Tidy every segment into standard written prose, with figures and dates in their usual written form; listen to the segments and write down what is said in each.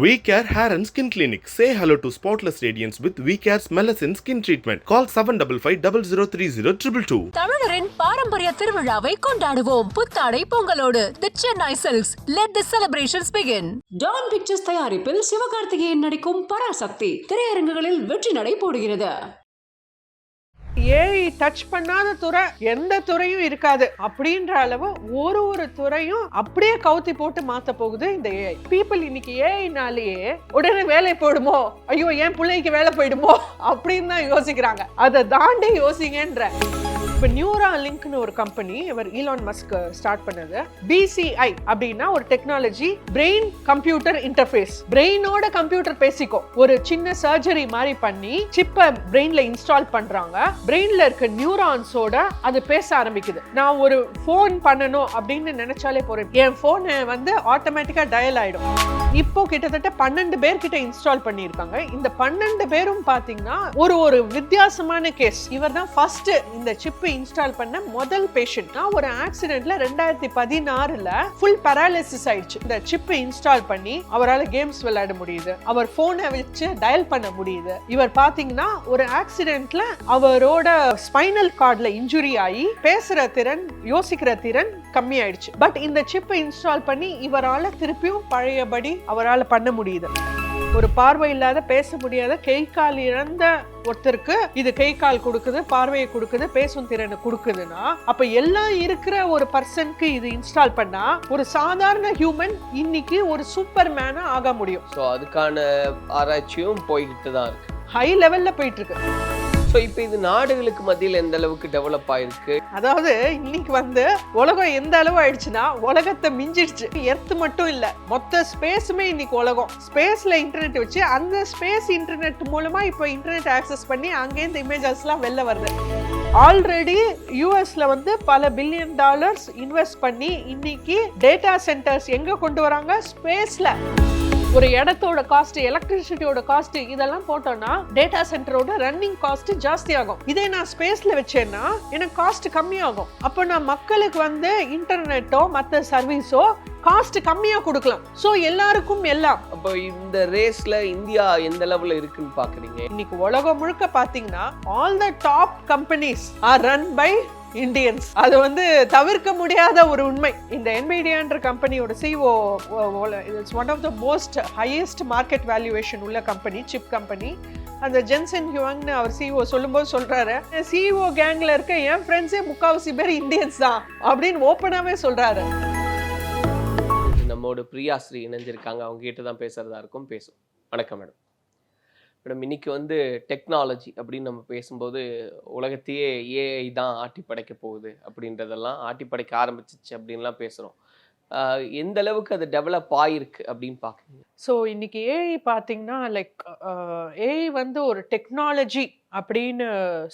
We Care Hair and Skin Clinic. Say hello to spotless radiance with We Care's Melasine Skin Treatment. Call 7555003022. தமிழரின் பாரம்பரிய திருவிழாவை கொண்டாடுவோம் புத்தாடை பொங்கலோடு. The Chennai Silks. Let the celebrations begin. Dawn Pictures தயாரிப்பில் சிவகார்த்திகேயன் நடிக்கும் பராசக்தி திரையரங்குகளில் வெற்றி நடை போடுகிறது. ஏஐ டச் பண்ணாத துறை எந்த துறையும் இருக்காது அப்படின்ற அளவு ஒரு துறையும் அப்படியே கவுத்தி போட்டு மாத்த போகுது இந்த ஏஐ. பீப்புள் இன்னைக்கு ஏஐனாலேயே உடனே வேலை போயிடுமோ, ஐயோ என் பிள்ளைக்கு வேலை போயிடுமோ அப்படின்னு தான் யோசிக்கிறாங்க. அதை தாண்டி யோசிங்கன்ற இப்போ நியூராலிங்க்னு ஒரு கம்பெனி இவர் ஈலான் மஸ்க் ஸ்டார்ட் பண்ணது. BCI அப்படின்னா ஒரு டெக்னாலஜி, பிரெயின் கம்ப்யூட்டர் இன்டர்ஃபேஸ். பிரெயினோட கம்ப்யூட்டர் பேசிக்கும். ஒரு சின்ன சர்ஜரி மாதிரி பண்ணி சிப்பை பிரெயின்ல இன்ஸ்டால் பண்றாங்க. பிரெயின்ல இருக்க நியூரான்ஸோட அது பேச ஆரம்பிக்குது. நான் ஒரு போன் பண்ணணும் அப்படின்னு நினைச்சாலே போறேன், என் போனை வந்து ஆட்டோமேட்டிக்கா டயல் ஆயிடும். இப்போ கிட்டத்தட்ட 12 பேர் கிட்ட இன்ஸ்டால் பண்ணியிருக்காங்க. இந்த 12 பேரும் பாத்தீங்கன்னா ஒரு வித்தியாசமான கேஸ். இவர் தான் ஃபர்ஸ்ட் இந்த சிப்பை இன்ஸ்டால் பண்ண முதல் பேஷண்ட். ஒரு ஆக்சிடென்ட்ல 2016ல ஃபுல் பேராலிசிஸ் ஆயிடுச்சு. இந்த சிப்பை இன்ஸ்டால் பண்ணி அவரால் கேம்ஸ் விளையாட முடியுது, அவர் போனை வச்சு டயல் பண்ண முடியுது. இவர் பாத்தீங்கன்னா ஒரு ஆக்சிடென்ட்ல அவரோட ஸ்பைனல் கார்ட்ல இன்ஜுரி ஆகி பேசுற திறன், யோசிக்கிற திறன் கம்மி ஆயிடுச்சு. பட் இந்த சிப்பை இன்ஸ்டால் பண்ணி இவரால் திருப்பியும் பழையபடி அவரால் பண்ண முடியுது. ஒரு பார்வை இல்லாத, பேச முடியாத, கை கால் இழந்த ஒருத்தருக்கு இது கை கால் கொடுக்குது, பார்வையை கொடுக்குது, பேசும் திறனை கொடுக்குதுன்னா அப்ப எல்லாம் இருக்கிற ஒரு பர்சனுக்கு இது இன்ஸ்டால் பண்ணா ஒரு சாதாரண ஹியூமன் இன்னைக்கு ஒரு சூப்பர் மேனா ஆக முடியும். ஸோ அதுக்கான ஆராய்ச்சியும் போய்கிட்டு தான் இருக்கு, ஹை லெவல்ல போயிட்டு இருக்கு. ஸோ இப்போ இது நாடுகளுக்கு மத்தியில் எந்த அளவுக்கு டெவலப் ஆயிருக்கு? அதாவது இன்னைக்கு வந்து உலகம் எந்த அளவு ஆயிடுச்சுன்னா உலகத்தை மிஞ்சிடுச்சு. எர்த் மட்டும் இல்ல, மொத்த ஸ்பேஸுமே இன்னைக்கு உலகம். ஸ்பேஸ்ல இன்டர்நெட் வச்சு அந்த ஸ்பேஸ் இன்டர்நெட் மூலமா இப்போ இன்டர்நெட் ஆக்சஸ் பண்ணி அங்கேருந்து இமேஜஸ் எல்லாம் வெளில வருது. ஆல்ரெடி யூஎஸ்ல வந்து பல $1 பில்லியன் இன்வெஸ்ட் பண்ணி இன்னைக்கு டேட்டா சென்டர்ஸ் எங்க கொண்டு வராங்க? ஸ்பேஸ்ல. ஒரு இடத்தோட காஸ்ட், எலக்ட்ரிசிட்டியோட காஸ்ட் இதெல்லாம் போட்டோம்னா டேட்டா சென்டரோட ரன்னிங் காஸ்ட் ஜாஸ்தி ஆகும். இதே நான் ஸ்பேஸ்ல வச்சேன்னா எனக்கு காஸ்ட் கம்மியாகும். அப்போ நான் மக்களுக்கு வந்து இன்டர்நெட்டோ மற்ற சர்வீஸோ காஸ்ட் கம்மியா கொடுக்கலாம். சோ எல்லாருக்கும் எல்லாம். அப்போ இந்த ரேஸ்ல இந்தியா எந்த லெவல்ல இருக்குன்னு பாக்குறீங்க? இன்னைக்கு உலகம் முழுக்க பாத்தீங்கன்னா all the top companies are run by Indians. அது வந்து தவிர்க்க முடியாத ஒரு உண்மை. இந்த NVIDIAன்ற கம்பெனியோட CEO it's one of the most highest market valuation உள்ள கம்பெனி, சிப் கம்பெனி. அந்த ஜென்சன் ஹியூங்னு அவர் CEO சொல்லும்போது சொல்றாரு, CEO கேங்ல இருக்க என் ஃப்ரெண்ட்ஸே முக்காவாசி பேர் இந்தியன்ஸ் தான் அப்படின்னு ஓப்பனாவே சொல்றாரு. நம்மோட பிரியாஸ்ரீ இணைஞ்சிருக்காங்க, அவங்க கிட்ட தான் பேசுறதா இருக்கும். பேசும். வணக்கம் மேடம். மேடம், இன்னைக்கு வந்து டெக்னாலஜி அப்படின்னு நம்ம பேசும்போது உலகத்தையே ஏஐ தான் ஆட்டி படைக்க போகுது அப்படின்றதெல்லாம், ஆட்டி படைக்க ஆரம்பிச்சிச்சு அப்படின்லாம் பேசுகிறோம். எந்த அளவுக்கு அது டெவலப் ஆகிருக்கு அப்படின்னு பார்க்குறீங்க? ஸோ இன்னைக்கு ஏஐ பார்த்தீங்கன்னா ஏஐ வந்து ஒரு டெக்னாலஜி அப்படின்னு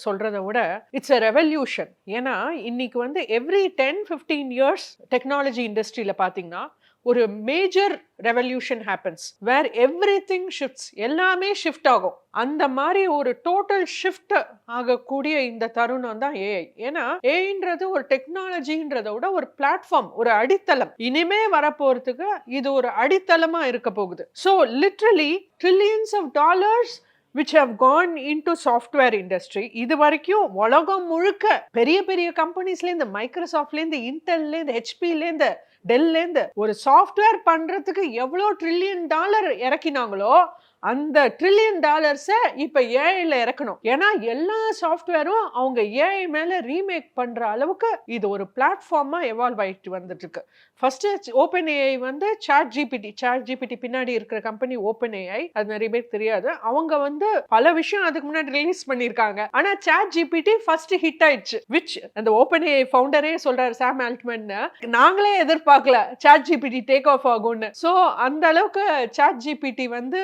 சொல்றதை விட இட்ஸ் அ ரெவல்யூஷன். ஏன்னா இன்னைக்கு வந்து எவ்ரி 10-15 இயர்ஸ் டெக்னாலஜி இண்டஸ்ட்ரியில் பார்த்தீங்கன்னா ஒரு மேஜர் ரெவல்யூஷன் ஹேப்பன்ஸ் வேர் எவ்ரிதிங் ஷிஃப்ட்ஸ், எல்லாமே ஷிஃப்ட் ஆகும். அந்த மாதிரி ஒரு டோட்டல் ஷிஃப்ட் ஆகக்கூடிய இந்த தருணம் தான் ஏஐ. ஏன்னா ஏஐன்றது ஒரு டெக்னாலஜின்றதை விட ஒரு பிளாட்ஃபார்ம், ஒரு அடித்தளம். இனிமே வரப்போறதுக்கு இது ஒரு அடித்தளமா இருக்க போகுது. So literally trillions of dollars which have gone into software industry. இது வரைக்கும் உலகம் முழுக்க பெரிய பெரிய கம்பெனிஸ்லேருந்து, மைக்ரோசாஃப்ட்லேருந்து, இன்டெல்லேருந்து, ஹெச்பிலேருந்து, டெல்லேருந்து ஒரு சாஃப்ட்வேர் பண்றதுக்கு எவ்வளோ $1 trillion இறக்கினாங்களோ அந்த $1 trillion இப்ப ஏஐல இறக்கணும். ஏன்னா எல்லா சாஃப்ட்வேரும் அவங்க ஏஐ மேல ரீமேக் பண்ற அளவுக்கு இது ஒரு பிளாட்ஃபார்மா எவால்வ் ஆயிட்டு வந்துட்டு இருக்கு. ஃபர்ஸ்ட் ஓப்பன் ஏஐ வந்து சாட் ஜிபிடி பின்னாடி இருக்கிற கம்பெனி ஓப்பன் ஏஐ. அது நிறைய பேர் தெரியாது. அவங்க வந்து பல விஷயம் அதுக்கு முன்னாடி ரிலீஸ் பண்ணிருக்காங்க. ஆனா சாட் ஜிபிடி ஃபர்ஸ்ட் ஹிட் ஆயிடுச்சு. விச் அந்த ஓப்பன் ஏஐ ஃபவுண்டரே சொல்றாரு, சாம் ஆல்ட்மன், நாங்களே எதிர்பார்க்கல சாட் ஜிபிடி டேக் ஆஃப் ஆகும்னு. ஸோ அந்த அளவுக்கு சாட் ஜிபிடி வந்து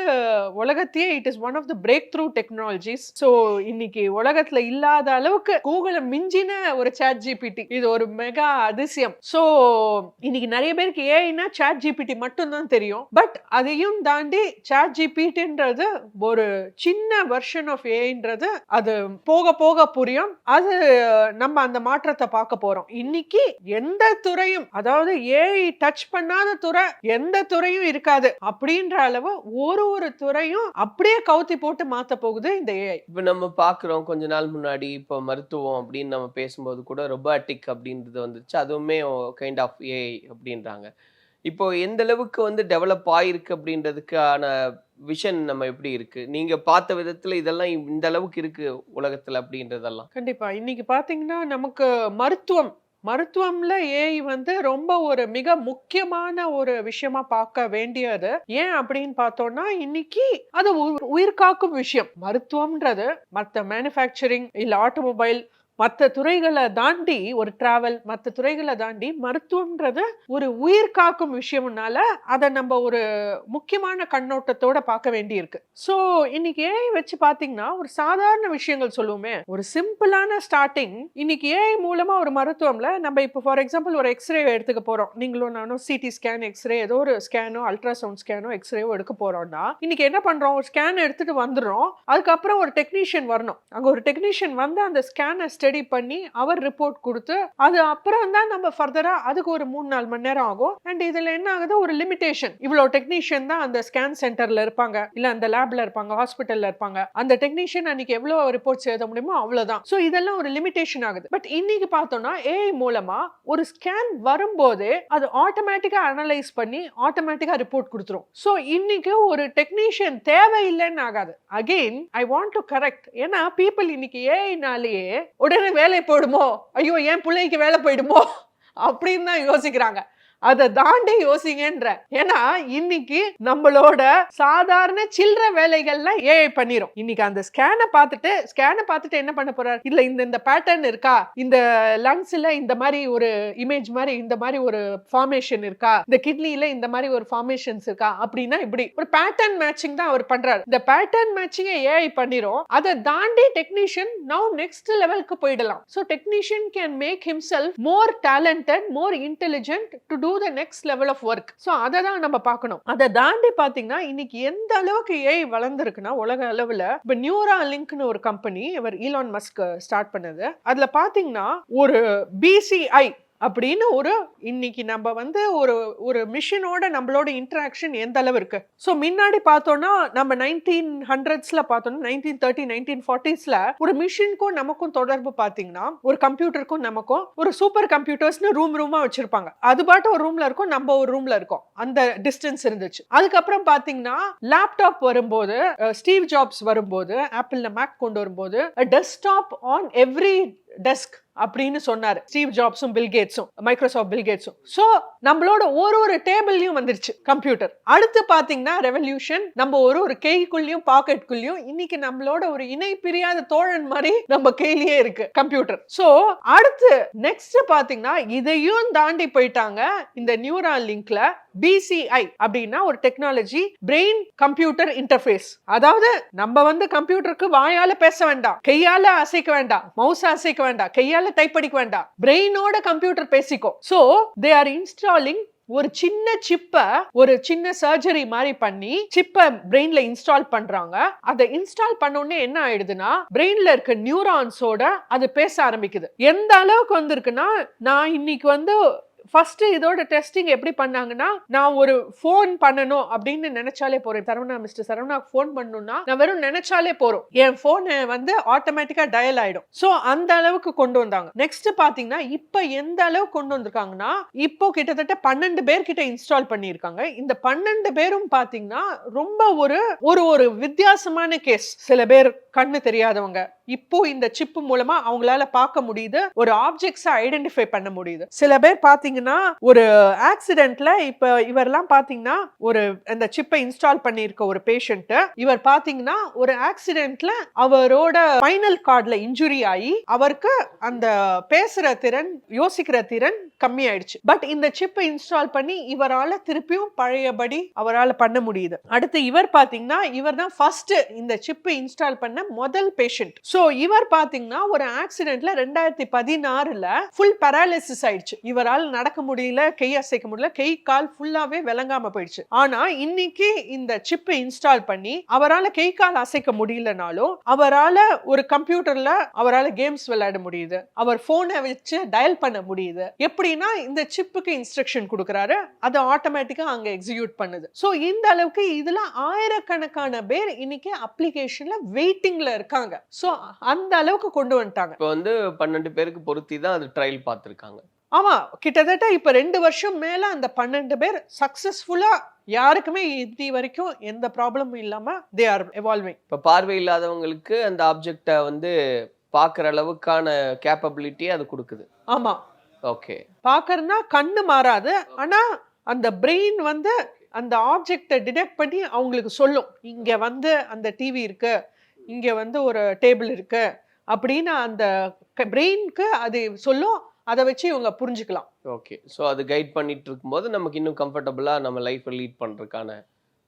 உலகத்தையே it is one of the breakthrough technologies. So இன்னைக்கு உலகத்துல இல்லாத அளவுக்கு கூகுளை மிஞ்சின ஒரு சாட் ஜிபிடி, இது ஒரு மெகா அதிசயம். ஸோ இன்னைக்கு நிறைய பேருக்கு ஏஐனா சாட் ஜிபிடி மட்டும் தான் தெரியும். பட் அதையும் தாண்டி சாட் ஜிபிடின்றது ஒரு சின்ன வெர்ஷன் ஆஃப் ஏஐன்றது அது போக போக புரியும். அது நம்ம அந்த மாற்றத்தை பார்க்க போறோம். இன்னைக்கு எந்த துறையும், அதாவது ஏஐ டச் பண்ணாத துறை எந்த துறையும் இருக்காது அப்படின்ற அளவு ஒரு துறையும் அப்படியே கவுத்தி போட்டு மாத்த போகுது இந்த ஏஐ. இப்போ நம்ம பார்க்குறோம், கொஞ்ச நாள் முன்னாடி இப்போ மருத்துவம் அப்படின்னு நம்ம பேசும்போது கூட ரொபாட்டிக் அப்படின்றது வந்துச்சு. அதுவுமே கைண்ட் ஆஃப் ஏஐ அப்படின்றாங்க. இப்போ எந்த அளவுக்கு வந்து டெவலப் ஆயிருக்கு அப்படின்றதுக்கான விஷன் நம்ம எப்படி இருக்கு? நீங்க பார்த்த விதத்துல இதெல்லாம் இந்த அளவுக்கு இருக்கு உலகத்துல அப்படின்றதெல்லாம். கண்டிப்பா இன்னைக்கு பாத்தீங்கன்னா நமக்கு மருத்துவம்ல ஏஐ வந்து ரொம்ப ஒரு மிக முக்கியமான ஒரு விஷயமா பார்க்க வேண்டியது. ஏன் அப்படின்னு பார்த்தோம்னா இன்னைக்கு அது உயிர் காக்கும் விஷயம். மருத்துவம்ன்றது மற்ற மேனுஃபேக்சரிங் இல்ல ஆட்டோமொபைல் மற்ற துறைகளை தாண்டி, ஒரு டிராவல் மற்ற துறைகளை தாண்டி மருத்துவம்ன்றது ஒரு உயிர் காக்கும் விஷயம்னால அதை நம்ம ஒரு முக்கியமான கண்ணோட்டத்தோட பார்க்க வேண்டி இருக்கு. ஸோ இன்னைக்கு ஏஐ வச்சு பார்த்தீங்கன்னா ஒரு சாதாரண விஷயங்கள் சொல்லுவோமே, ஒரு சிம்பிளான ஸ்டார்டிங் இன்னைக்கு ஏஐ மூலமா ஒரு மருத்துவம்ல நம்ம இப்போ ஃபார் எக்ஸாம்பிள் ஒரு எக்ஸ்ரே எடுத்துக்க போறோம். நீங்களும் நானும் சிடி ஸ்கேன், எக்ஸ்ரே, ஏதோ ஒரு ஸ்கேனோ அல்ட்ராசவுண்ட் ஸ்கேனோ எக்ஸ்ரேவோ எடுக்க போறோம்னா இன்னைக்கு என்ன பண்றோம், ஒரு ஸ்கேன் எடுத்துட்டு வந்துடுறோம். அதுக்கப்புறம் ஒரு டெக்னீஷியன் வரணும். அங்க ஒரு டெக்னீஷியன் வந்து அந்த ஸ்கேனை ஸ்டடி பண்ணி அவர் ரிப்போர்ட் கொடுத்து அது அப்புறம் தான் நம்ம ஃபர்தரா அதுக்கு ஒரு 3-4 மணி நேரம் ஆகும். அண்ட் இதுல என்ன ஆகுது, ஒரு லிமிடேஷன். இவ்வளவு டெக்னீஷியன் தான் அந்த ஸ்கேன் சென்டர்ல இருப்பாங்க, இல்ல அந்த லேப்ல இருப்பாங்க, ஹாஸ்பிட்டல்ல இருப்பாங்க. அந்த டெக்னீஷியன் அன்னைக்கு எவ்வளவு ரிப்போர்ட்ஸ் எழுத முடியுமோ அவ்வளவுதான். ஸோ இதெல்லாம் ஒரு லிமிடேஷன் ஆகுது. பட் இன்னைக்கு பார்த்தோம்னா ஏஐ மூலமா ஒரு ஸ்கேன் வரும்போதே அது ஆட்டோமேட்டிக்கா அனலைஸ் பண்ணி ஆட்டோமேட்டிக்கா ரிப்போர்ட் கொடுத்துரும். ஸோ இன்னைக்கு ஒரு டெக்னீஷியன் தேவையில்லைன்னு ஆகாது. Again I want to correct. ஏன்னா பீப்புள் இன்னைக்கு ஏஐனாலேயே உடனே வேலை போயிடுமோ, ஐயோ என் பிள்ளைக்கு வேலை போயிடுமோ அப்படின்னு தான் யோசிக்கிறாங்க. அதை தாண்டி யோசிங்கன்ற. ஏன்னா இன்னைக்கு நம்மளோட சாதாரண சில்லற வேலைகள்லாம் ஏஐ பண்ணிரும். இன்னைக்கு அந்த ஸ்கேனை பார்த்துட்டு என்ன பண்ண போறாரு, இல்ல இந்த பேட்டர்ன் இருக்கா, இந்த லங்ஸ்ல இந்த மாதிரி ஒரு இமேஜ் மாதிரி இந்த மாதிரி ஒரு ஃபார்மேஷன் இருக்கா, இந்த கிட்னில இந்த மாதிரி ஒரு ஃபார்மேஷன்ஸ் இருக்கா அப்படின்னா இப்படி ஒரு பேட்டர்ன் மேட்சிங் தான் அவர் பண்றாரு. இந்த பேட்டர்ன் மேட்சிங் ஏஐ பண்ணிரும். அதை தாண்டி டெக்னீஷியன் நவ் நெக்ஸ்ட் லெவலுக்கு போயிடலாம். So technician can make himself more talented, more intelligent to do the next level of work. So அத தான் நம்ம பார்க்கணும். அத தாண்டி பாத்தீங்கன்னா இன்னைக்கு எந்த அளவுக்கு ஏஐ வளர்ந்திருக்குன்னா உலக அளவுல இப்ப நியூராலிங்க்னு ஒரு கம்பெனி இவர் ஈலான் மஸ்க் ஸ்டார்ட் பண்ணது. அதுல பாத்தீங்கன்னா ஒரு BCI அப்படின்னு ஒரு இன்னைக்கு நம்ம வந்து ஒரு மிஷினோட நம்மளோட இன்டராக்ஷன் எந்த அளவு இருக்கு. ஸோ முன்னாடி பார்த்தோம்னா நம்ம 1900s பார்த்தோம்னா 1930 1940s ஒரு மிஷினுக்கும் நமக்கும் தொடர்பு பார்த்தீங்கன்னா ஒரு கம்ப்யூட்டருக்கும் நமக்கும் ஒரு சூப்பர் கம்ப்யூட்டர்ஸ்னு ரூமா வச்சிருப்பாங்க. அது பாட்டு ஒரு ரூம்ல இருக்கும், நம்ம ஒரு ரூம்ல இருக்கோம், அந்த டிஸ்டன்ஸ் இருந்துச்சு. அதுக்கப்புறம் பார்த்தீங்கன்னா லேப்டாப் வரும்போது, ஸ்டீவ் ஜாப்ஸ் வரும்போது, ஆப்பிள்ல மேக் கொண்டு வரும்போது டெஸ்க்டாப் ஆன் எவ்ரி டெஸ்க் அப்படின்னு சொன்னாரு ஸ்டீவ் ஜாப்ஸும் பில் கேட்ஸும், மைக்ரோசாஃப்ட் பில் கேட்ஸும். சோ நம்மளோட ஒரு டேபிள்லயும் வந்துருச்சு கம்ப்யூட்டர். அடுத்து பாத்தீங்கன்னா ரெவல்யூஷன், நம்ம ஒரு கைக்குள்ளயும் பாக்கெட்டுக்குள்ளயும் இன்னைக்கு நம்மளோட ஒரு இணை பிரியாத தோழன் மாதிரி நம்ம கையிலேயே இருக்கு கம்ப்யூட்டர். சோ அடுத்து நெக்ஸ்ட் பாத்தீங்கன்னா இதையும் தாண்டி போயிட்டாங்க. இந்த நியூரல் லிங்க்ல BCI அப்படின்னா ஒரு டெக்னாலஜி, பிரெயின் கம்ப்யூட்டர் இன்டர்ஃபேஸ். அதாவது நம்ம வந்து கம்ப்யூட்டருக்கு வாயால பேச வேண்டாம், கையால அசைக்க வேண்டாம், மவுஸ் அசைக்க வேண்டாம், கையால டைப் படிக்க வேண்டாம், பிரெயினோட கம்ப்யூட்டர் பேசிக்கும். சோ தே ஆர் இன்ஸ்டாலிங் ஒரு சின்ன சிப்ப, ஒரு சின்ன சர்ஜரி மாதிரி பண்ணி சிப்ப பிரெயின்ல இன்ஸ்டால் பண்றாங்க. அதை இன்ஸ்டால் பண்ண உடனே என்ன ஆயிடுதுன்னா பிரெயின்ல இருக்க நியூரான்ஸோட அது பேச ஆரம்பிக்குது. எந்த அளவுக்கு வந்திருக்குன்னா, நான் இன்னைக்கு வந்து ஃபர்ஸ்ட் இதோட டெஸ்டிங் எப்படி பண்ணாங்கன்னா, நான் ஒரு ஃபோன் பண்ணணும் அப்படின்னு நினைச்சாலே போறேன், சரவணா மிஸ்டர் சரவணா ஃபோன் பண்ணணும்னா நான் வெறும் நினைச்சாலே போறோம், என் போன் வந்து ஆட்டோமேட்டிக்கா டயல் ஆயிடும். சோ அந்த அளவுக்கு கொண்டு வந்தாங்க. நெக்ஸ்ட் பாத்தீங்கன்னா இப்ப எந்த அளவுக்கு கொண்டு வந்திருக்காங்கன்னா, இப்போ கிட்டத்தட்ட 12 பேர் கிட்ட இன்ஸ்டால் பண்ணிருக்காங்க. இந்த 12 பேரும் பாத்தீங்கன்னா ரொம்ப ஒரு வித்தியாசமான கேஸ். சில பேர் கண்ணு தெரியாதவங்க, இப்போ இந்த சிப் மூலமா அவங்களால பார்க்க முடியுது, ஒரு ஆப்ஜெக்ட்ஸை ஐடென்டிஃபை பண்ண முடியுது. சில பேர் பாத்தீங்கன்னா பாத்தீங்கன்னா ஒரு ஆக்சிடென்ட்ல இப்ப இவரெல்லாம் பாத்தீங்கன்னா ஒரு அந்த சிப்பை இன்ஸ்டால் பண்ணிருக்க ஒரு பேஷண்ட், இவர் பாத்தீங்கன்னா ஒரு ஆக்சிடென்ட்ல அவரோட ஸ்பைனல் கார்ட்ல இன்ஜுரி ஆகி அவருக்கு அந்த பேசுற திறன், யோசிக்கிற திறன் கம்மி ஆயிடுச்சு. பட் இந்த சிப்பை இன்ஸ்டால் பண்ணி இவரால திருப்பியும் பழையபடி அவரால பண்ண முடியுது. அடுத்து இவர் பாத்தீங்கன்னா இவர் தான் ஃபர்ஸ்ட் இந்த சிப்பை இன்ஸ்டால் பண்ண முதல் பேஷண்ட். சோ இவர் பாத்தீங்கன்னா ஒரு ஆக்சிடென்ட்ல 2016ல ஃபுல் பேராலிசிஸ் ஆயிடுச்சு. இவரால் நடக்க முடியல, கை அசைக்க முடியல, கை கால் ஃபுல்லாவே விளங்காம போயிடுச்சு. ஆனா இன்னைக்கு இந்த சிப்பை இன்ஸ்டால் பண்ணி அவரால கை கால் அசைக்க முடியலனாலும் அவரால ஒரு கம்ப்யூட்டர்ல அவரால கேம்ஸ் விளையாட முடியுது, அவர் போனை வச்சு டயல் பண்ண முடியுது. எப்படின்னா இந்த சிப்புக்கு இன்ஸ்ட்ரக்ஷன் கொடுக்கறாரு, அது ஆட்டோமேட்டிக்கா அங்க எக்ஸிக்யூட் பண்ணுது. சோ இந்த அளவுக்கு இதுல ஆயிரக்கணக்கான பேர் இன்னைக்கு அப்ளிகேஷன்ல வெயிட்டிங்ல இருக்காங்க. சோ அந்த அளவுக்கு கொண்டு வந்துட்டாங்க. இப்போ வந்து 12 பேருக்கு பொருத்தி தான் அது ட்ரையல் பார்த்துருக்காங்க. ஆமா, கிட்டத்தட்ட இப்ப 2 வருஷம் மேல அந்த 12 பேர் சக்சஸ்ஃபுல்லா யாருக்குமே இது வரைக்கும் எந்த ப்ராப்ளமும் இல்லாம தே ஆர் எவால்விங். இப்போ பார்வை இல்லாதவங்களுக்கு அந்த ஆப்ஜெக்டை வந்து பார்க்குற அளவுக்கான கேப்பபிலிட்டி அது கொடுக்குது. ஆமா, ஓகே. பாக்கறதுனா கண்ணு மாறாது, ஆனா அந்த பிரெயின் வந்து அந்த ஆப்ஜெக்டை டிடெக்ட் பண்ணி அவங்களுக்கு சொல்லும், இங்க வந்து அந்த டிவி இருக்கு, இங்க வந்து ஒரு டேபிள் இருக்கு அப்படின்னு அந்த பிரெயினுக்கு அது சொல்லும். அதை வச்சு இவங்க புரிஞ்சுக்கலாம். ஓகே. ஸோ அது கைட் பண்ணிட்டு இருக்கும்போது நமக்கு இன்னும் கம்ஃபர்டபுளாக நம்ம லைஃப்பை லீட் பண்ணுறதுக்கான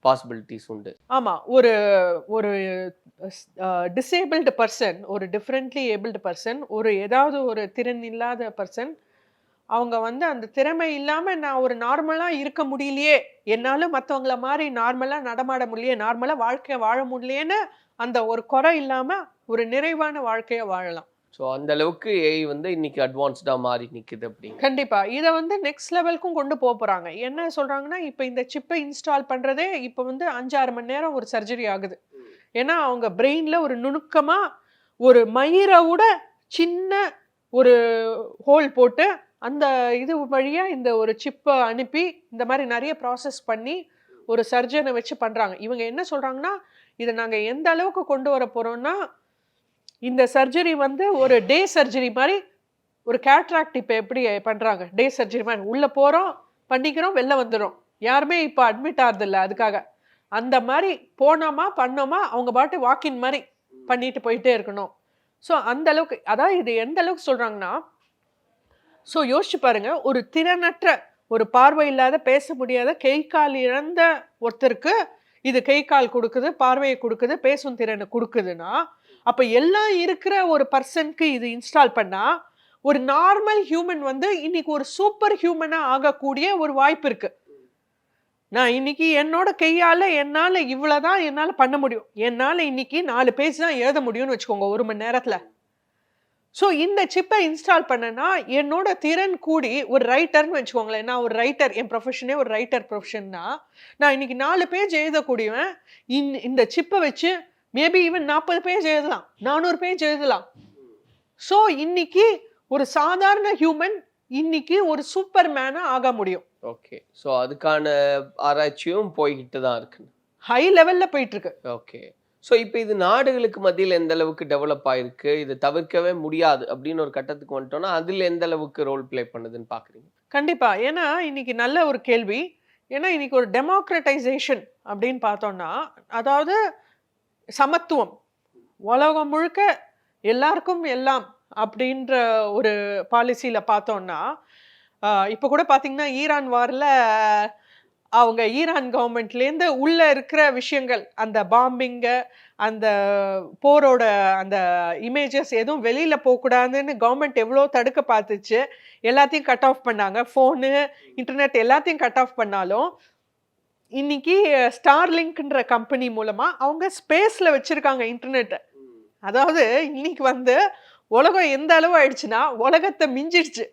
பாசிபிலிட்டிஸ் உண்டு. ஆமா, ஒரு ஒரு டிசேபிள்டு பர்சன், ஒரு டிஃப்ரெண்ட்லி ஏபிள்டு பர்சன், ஒரு ஏதாவது ஒரு திறன் இல்லாத பர்சன், அவங்க வந்து அந்த திறமை இல்லாம நான் ஒரு நார்மலா இருக்க முடியலையே, என்னால மற்றவங்கள மாதிரி நார்மலா நடமாட முடியலையே, நார்மலா வாழ்க்கைய வாழ முடியலையேன்னு அந்த ஒரு குறை இல்லாம ஒரு நிறைவான வாழ்க்கைய வாழலாம். ஸோ அந்த அளவுக்கு ஏஐ வந்து இன்னைக்கு அட்வான்ஸ்டாக மாறி நிற்குது. அப்படி கண்டிப்பா இதை வந்து நெக்ஸ்ட் லெவலுக்கும் கொண்டு போறாங்க. என்ன சொல்றாங்கன்னா, இப்போ இந்த சிப்பை இன்ஸ்டால் பண்றதே இப்போ வந்து 5-6 மணி நேரம் ஒரு சர்ஜரி ஆகுது. ஏன்னா அவங்க பிரெயின்ல ஒரு நுணுக்கமா ஒரு மயிரை விட சின்ன ஒரு ஹோல் போட்டு அந்த இது வழியா இந்த ஒரு சிப்பை அனுப்பி இந்த மாதிரி நிறைய ப்ராசஸ் பண்ணி ஒரு சர்ஜனை வச்சு பண்றாங்க. இவங்க என்ன சொல்றாங்கன்னா, இதை நாங்க எந்த அளவுக்கு கொண்டு வர போறோம்னா, இந்த சர்ஜரி வந்து ஒரு டே சர்ஜரி மாதிரி, ஒரு கேட்ராக்ட் இப்போ எப்படி பண்றாங்க டே சர்ஜரி மாதிரி, உள்ள போறோம் பண்ணிக்கிறோம் வெளில வந்துடும், யாருமே இப்போ அட்மிட் ஆகுதில்ல. அதுக்காக அந்த மாதிரி போனோமா பண்ணோமா அவங்க பாட்டு வாக்கின் மாதிரி பண்ணிட்டு போயிட்டே இருக்கணும். ஸோ அந்த அளவுக்கு, அதாவது இது எந்த அளவுக்கு சொல்றாங்கன்னா, ஸோ யோசிச்சு பாருங்க, ஒரு திறனற்ற, ஒரு பார்வை இல்லாத, பேச முடியாத, கை கால் இழந்த ஒருத்தருக்கு இது கை கால் கொடுக்குது, பார்வையை கொடுக்குது, பேசும் திறனை கொடுக்குதுன்னா, அப்ப எல்லாம் இருக்கிற ஒரு பர்சனுக்கு இது இன்ஸ்டால் பண்ணா ஒரு நார்மல் ஹியூமன் வந்து இன்னைக்கு ஒரு சூப்பர் ஹியூமனா ஆகக்கூடிய ஒரு வாய்ப்பு இருக்கு. நான் இன்னைக்கு என்னோட கையால என்னால இவ்வளவுதான் என்னால பண்ண முடியும், என்னால இன்னைக்கு 4 பேஜ் தான் எழுத முடியும்னு வச்சுக்கோங்க 1 மணி நேரத்துல. ஸோ இந்த சிப்பை இன்ஸ்டால் பண்ணனா என்னோட திறன் கூடி ஒரு ரைட்டர்னு வச்சுக்கோங்களேன், நான் ஒரு ரைட்டர், என் ப்ரொஃபஷனே ஒரு ரைட்டர் ப்ரொஃபஷன்னா, நான் இன்னைக்கு 4 பேஜ் எழுதக்கூடியவன் இந்த சிப்பை வச்சு மேபி ஈவன் 40 பேஜ் எழுதலாம், 400 பேஜ் எழுதலாம். ஸோ இன்னைக்கு ஒரு சாதாரண ஹியூமன் இன்னைக்கு ஒரு சூப்பர் மேனா ஆக முடியும். ஓகே. ஸோ அதுக்கான ஆராய்ச்சியும் போய்கிட்டு தான் இருக்கு, ஹை லெவல்ல போயிட்டு இருக்கு. ஓகே. ஸோ இப்போ இது நாடுகளுக்கு மத்தியில் எந்த அளவுக்கு டெவலப் ஆயிருக்கு, இது தவிர்க்கவே முடியாது அப்படின்னு ஒரு கட்டத்துக்கு வந்துட்டோம்னா அதில் எந்த அளவுக்கு ரோல் பிளே பண்ணுதுன்னு பார்க்குறீங்க? கண்டிப்பா, ஏன்னா இன்னைக்கு நல்ல ஒரு கேள்வி. ஏன்னா இன்னைக்கு ஒரு டெமோக்ரட்டைசேஷன் அப்படின்னு பார்த்தோம்னா, அதாவது சமத்துவம், உலகம் முழுக்க எல்லாருக்கும் எல்லாம் அப்படின்ற ஒரு பாலிசியில பார்த்தோம்னா, இப்போ கூட பார்த்தீங்கன்னா ஈரான் வாரில் அவங்க ஈரான் கவர்மெண்ட்லேருந்து உள்ள இருக்கிற விஷயங்கள், அந்த பாம்பிங்க, அந்த போரோட அந்த இமேஜஸ் எதுவும் வெளியில போகக்கூடாதுன்னு கவர்மெண்ட் எவ்வளோ தடுக்க பார்த்துச்சு, எல்லாத்தையும் கட் ஆஃப் பண்ணாங்க, ஃபோனு இன்டர்நெட் எல்லாத்தையும் கட் ஆஃப் பண்ணாலும் இன்னைக்கு ஸ்டார்லிங்க்ன்ற கம்பெனி மூலமா அவங்க ஸ்பேஸ்ல வச்சிருக்காங்க இன்டர்நெட்டை. அதாவது இன்னைக்கு வந்து உலகம் எந்த அளவு ஆயிடுச்சுன்னா உலகத்தை மிஞ்சிடுச்சு.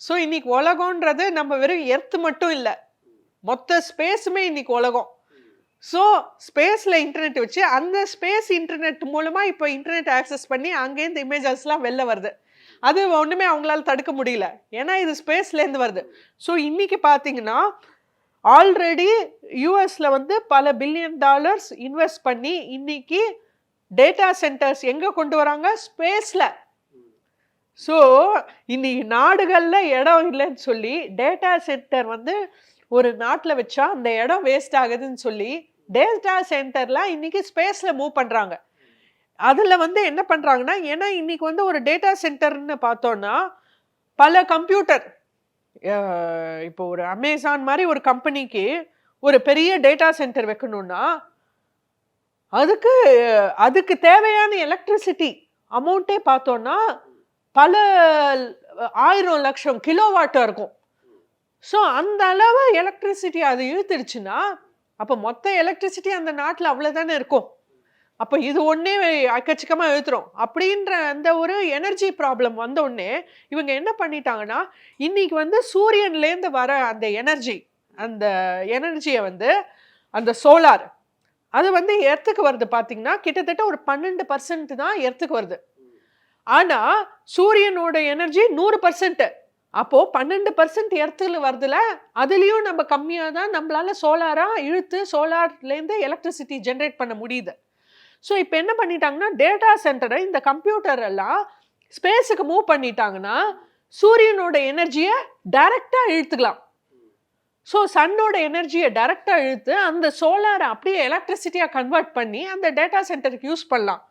ஸோ இன்னைக்கு உலகம்ன்றது நம்ம வெறும் எர்த்து மட்டும் இல்லை, மொத்த ஸ்பேஸுமே இன்னைக்கு உலகம். ஸோ ஸ்பேஸில் இன்டர்நெட் வச்சு அந்த ஸ்பேஸ் இன்டர்நெட் மூலமாக இப்போ இன்டர்நெட் ஆக்சஸ் பண்ணி அங்கேருந்து இமேஜஸ்லாம் வெளில வருது. அது ஒன்றுமே அவங்களால தடுக்க முடியல, ஏன்னா இது ஸ்பேஸ்லேருந்து வருது. ஸோ இன்னைக்கு பார்த்தீங்கன்னா ஆல்ரெடி யூஎஸ்ல வந்து பல $1 பில்லியன் இன்வெஸ்ட் பண்ணி இன்னைக்கு டேட்டா சென்டர்ஸ் எங்கே கொண்டு வராங்க, ஸ்பேஸில். ஸோ இன்னைக்கு நாடுகள்ல இடம் இல்லைன்னு சொல்லி டேட்டா சென்டர் வந்து ஒரு நாட்டில் வச்சா அந்த இடம் வேஸ்ட் ஆகுதுன்னு சொல்லி டேட்டா சென்டர்ல இன்னைக்கு ஸ்பேஸ்ல மூவ் பண்றாங்க. அதுல வந்து என்ன பண்றாங்கன்னா, ஏன்னா இன்னைக்கு வந்து ஒரு டேட்டா சென்டர்னு பார்த்தோம்னா பல கம்ப்யூட்டர், இப்போ ஒரு அமேசான் மாதிரி ஒரு கம்பெனிக்கு ஒரு பெரிய டேட்டா சென்டர் வைக்கணும்னா அதுக்கு அதுக்கு தேவையான எலக்ட்ரிசிட்டி அமௌண்ட்டே பார்த்தோம்னா பல 1000 லட்சம் கிலோவாட்டாக இருக்கும். ஸோ அந்த அளவு எலக்ட்ரிசிட்டி அது இழுத்துடுச்சுன்னா அப்போ மொத்த எலக்ட்ரிசிட்டி அந்த நாட்டில் அவ்வளோதானே இருக்கும். அப்போ இது ஒன்றே அக்கச்சிக்கமாக இழுத்துரும். அப்படின்ற அந்த ஒரு எனர்ஜி ப்ராப்ளம் வந்த உடனே இவங்க என்ன பண்ணிட்டாங்கன்னா, இன்னைக்கு வந்து சூரியன்லேருந்து வர அந்த எனர்ஜியை வந்து அந்த சோலார் அது வந்து எர்த்துக்கு வருது. பார்த்தீங்கன்னா கிட்டத்தட்ட ஒரு 12% தான் எர்த்துக்கு வருது. ஆனால் சூரியனோட எனர்ஜி 100%. அப்போ 12% எர்த்துல வருதுல, அதுலேயும் நம்ம கம்மியாக தான் நம்மளால சோலாராக இழுத்து சோலார்லேருந்து எலக்ட்ரிசிட்டி ஜென்ரேட் பண்ண முடியுது. ஸோ இப்போ என்ன பண்ணிட்டாங்கன்னா, டேட்டா சென்டரை இந்த கம்ப்யூட்டர் எல்லாம் ஸ்பேஸுக்கு மூவ் பண்ணிட்டாங்கன்னா சூரியனோட எனர்ஜியை டைரக்டாக இழுத்துக்கலாம். ஸோ சன்னோட எனர்ஜியை டைரக்டாக இழுத்து அந்த சோலாரை அப்படியே எலக்ட்ரிசிட்டியாக கன்வெர்ட் பண்ணி அந்த டேட்டா சென்டருக்கு யூஸ் பண்ணலாம்.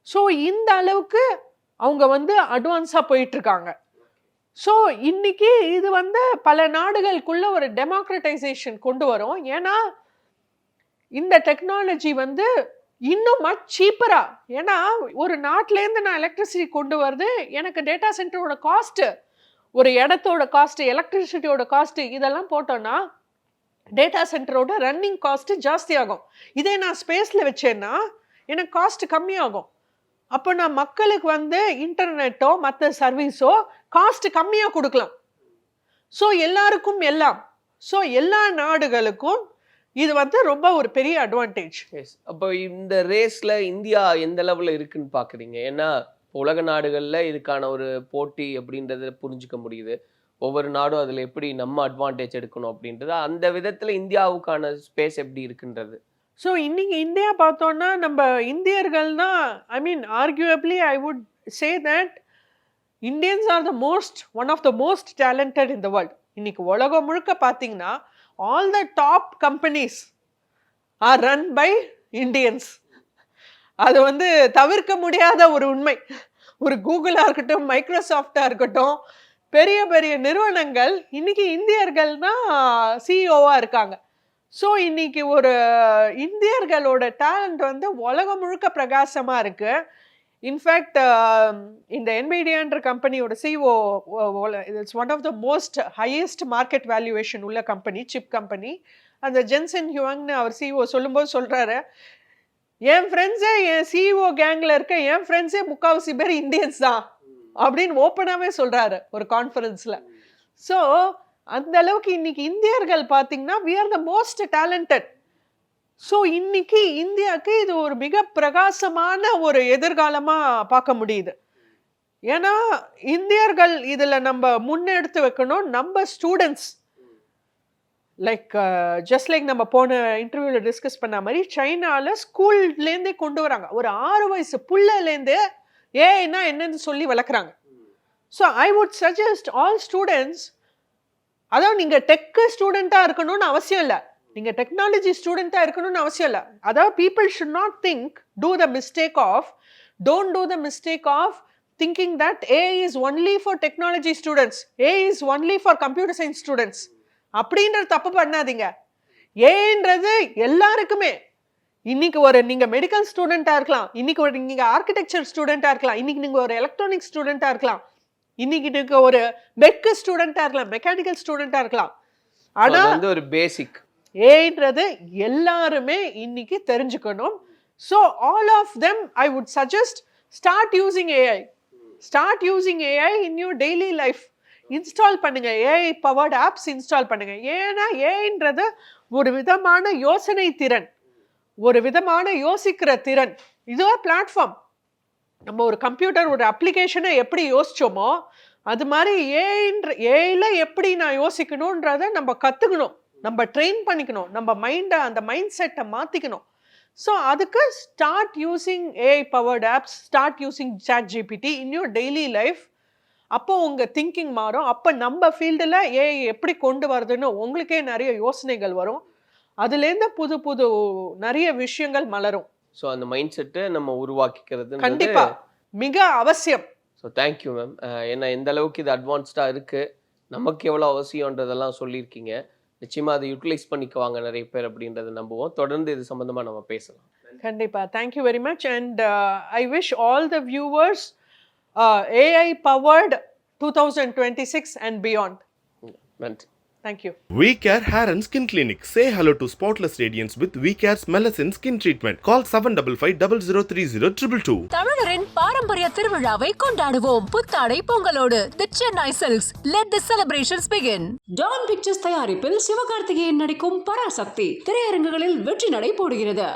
ஸோ இந்த அளவுக்கு அவங்க வந்து அட்வான்ஸாக போயிட்டுருக்காங்க. ஸோ இன்னைக்கு இது வந்து பல நாடுகளுக்குள்ள ஒரு டெமோக்ரட்டைசேஷன் கொண்டு வரும். ஏன்னா இந்த டெக்னாலஜி வந்து இன்னும் மச் சீப்பரா, ஏன்னா ஒரு நாட்டிலேருந்து நான் எலக்ட்ரிசிட்டி கொண்டு வருது, எனக்கு டேட்டா சென்டரோட காஸ்ட்டு, ஒரு இடத்தோட காஸ்ட்டு, எலக்ட்ரிசிட்டியோட காஸ்ட்டு இதெல்லாம் போட்டோன்னா டேட்டா சென்டரோட ரன்னிங் காஸ்ட்டு ஜாஸ்தி ஆகும். இதே நான் ஸ்பேஸில் வச்சேன்னா எனக்கு காஸ்ட் கம்மியாகும். அப்போ நான் மக்களுக்கு வந்து இன்டர்நெட்டோ மற்ற சர்வீஸோ காஸ்ட் கம்மியாக கொடுக்கலாம். ஸோ எல்லாருக்கும் எல்லாம், ஸோ எல்லா நாடுகளுக்கும் இது வந்து ரொம்ப ஒரு பெரிய அட்வான்டேஜ். எஸ். அப்போ இந்த ரேஸில் இந்தியா எந்த லெவலில் இருக்குன்னு பார்க்குறீங்க? ஏன்னா உலக நாடுகளில் இதுக்கான ஒரு போட்டி அப்படின்றத புரிஞ்சுக்க முடியுது. ஒவ்வொரு நாடும் அதில் எப்படி நம்ம அட்வான்டேஜ் எடுக்கணும் அப்படின்றது, அந்த விதத்தில் இந்தியாவுக்கான ஸ்பேஸ் எப்படி இருக்குன்றது. ஸோ இன்னைக்கு இந்தியா பார்த்தோன்னா நம்ம இந்தியர்கள்னா, I mean arguably I would say that Indians are one of the most talented in the world. இன்னைக்கு உலகம் முழுக்க பார்த்தீங்கன்னா all the top companies are run by Indians. அது வந்து தவிர்க்க முடியாத ஒரு உண்மை. ஒரு கூகுளாக இருக்கட்டும், மைக்ரோசாஃப்டாக இருக்கட்டும், பெரிய பெரிய நிறுவனங்கள் இன்னைக்கு இந்தியர்கள் தான் சிஇஓவாக இருக்காங்க. ஸோ இன்னைக்கு ஒரு இந்தியர்களோட டேலண்ட் வந்து உலகம் முழுக்க பிரகாசமாக இருக்கு. இன்ஃபேக்ட் இந்த NVIDIAன்ற கம்பெனியோட CEO, it's one of the most highest market valuation உள்ள கம்பெனி, சிப் கம்பெனி. அந்த ஜென்சன் ஹியூங்னு அவர் சிஓ சொல்லும்போது சொல்கிறாரு, என் ஃப்ரெண்ட்ஸே, என் சிஇஓ கேங்கில் இருக்க என் ஃப்ரெண்ட்ஸே முக்கால்வாசி பேர் இந்தியன்ஸ் தான் அப்படின்னு ஓப்பனாகவே சொல்கிறாரு ஒரு கான்ஃபரன்ஸில். ஸோ அந்த அளவுக்கு இன்னைக்கு இந்தியர்கள் பார்த்தீங்கன்னா we are the most talented. So இன்னைக்கு இந்தியாவுக்கு இது ஒரு மிக பிரகாசமான ஒரு எதிர்காலமாக பார்க்க முடியுது. ஏன்னா இந்தியர்கள் இதில் நம்ம முன்னெடுத்து வைக்கணும். நம்ம ஸ்டூடெண்ட்ஸ் லைக் ஜஸ்ட் லைக் நம்ம போன இன்டர்வியூவில் டிஸ்கஸ் பண்ண மாதிரி சைனாவில் ஸ்கூல்லேருந்தே கொண்டு வராங்க. ஒரு 6 வயசு புள்ளைலேருந்து ஏன்னா என்னன்னு சொல்லி வளர்க்குறாங்க. So I would suggest all students, அதாவது நீங்கள் டெக்கு ஸ்டூடெண்ட்டாக இருக்கணும்னு அவசியம் இல்லை, நீங்கள் டெக்னாலஜி ஸ்டூடெண்ட்டாக இருக்கணும்னு அவசியம் இல்லை. அதாவது people should not think, don't do the mistake of thinking that AI is only for technology students, AI is only for computer science students அப்படின்றது தப்பு பண்ணாதீங்க. ஏன்றது எல்லாருக்குமே. இன்னைக்கு ஒரு நீங்கள் மெடிக்கல் ஸ்டூடெண்ட்டாக இருக்கலாம், இன்னைக்கு ஒரு நீங்கள் ஆர்கிடெக்சர் ஸ்டூடெண்ட்டாக இருக்கலாம், இன்னைக்கு நீங்கள் ஒரு எலக்ட்ரானிக் ஸ்டூடெண்ட்டாக இருக்கலாம், இன்னைக்கு நீங்க ஒரு மெக் ஸ்டூடெண்ட்டாக இருக்கலாம், மெக்கானிக்கல் ஸ்டூடெண்ட்டாக இருக்கலாம். ஆனால் ஒரு பேசிக் ஏன்றது எல்லாருமே இன்னைக்கு தெரிஞ்சுக்கணும். So all of them I would suggest start using AI in your daily life. Install பண்ணுங்க, ஏஐ பவர்ட் ஆப்ஸ் இன்ஸ்டால் பண்ணுங்க. ஏன்னா ஏஐன்றது ஒரு விதமான யோசனை திறன், ஒரு விதமான யோசிக்கிற திறன். இதுவா பிளாட்ஃபார்ம். நம்ம ஒரு கம்ப்யூட்டர் ஒரு அப்ளிகேஷனை எப்படி யோசிச்சோமோ அது மாதிரி ஏஐல எப்படி நான் யோசிக்கணுன்றதை நம்ம கற்றுக்கணும், நம்ம ட்ரெயின் பண்ணிக்கணும், நம்ம மைண்டை அந்த மைண்ட் செட்டை மாற்றிக்கணும். ஸோ அதுக்கு start using AI powered apps, start using ChatGPT in your daily life. அப்போ உங்க திங்கிங் மாறும். அப்ப நம்ம ஃபீல்டுல ஏஐ எப்படி கொண்டு வருதுன்னு உங்களுக்கே நிறைய யோசனைகள் வரும். அதுலேருந்து புது புது நிறைய விஷயங்கள் மலரும். ஸோ அந்த மைண்ட் செட்டை நம்ம உருவாக்கிக்கிறது கண்டிப்பா மிக அவசியம். So thank you ma'am. ஏன்னா எந்த அளவுக்கு இது அட்வான்ஸ்டாக இருக்குது, நமக்கு எவ்வளோ அவசியன்றதெல்லாம் சொல்லியிருக்கீங்க. நிச்சயமாக அதை யூட்டிலைஸ் பண்ணிக்குவாங்க நிறைய பேர் அப்படின்றத நம்புவோம். தொடர்ந்து இது சம்மந்தமாக நம்ம பேசலாம். கண்டிப்பா. Thank you very much. And I wish all the viewers AI powered 2026 and beyond. நன்றி. Thank you. VCare Hair and Skin Clinic. Say hello to spotless radiance with VCare's Melasine Skin Treatment. Call 7555003022. தமிழரின் பாரம்பரிய திருவிழாவை கொண்டாடுவோம் புத்தாடை பொங்கலோடு. The Chennai Silks. Let the celebrations begin. Dawn Pictures தயாரிப்பில் சிவகார்த்திகேயன் நடிக்கும் பராசக்தி திரையரங்குகளில் வெற்றி நடை போடுகிறது.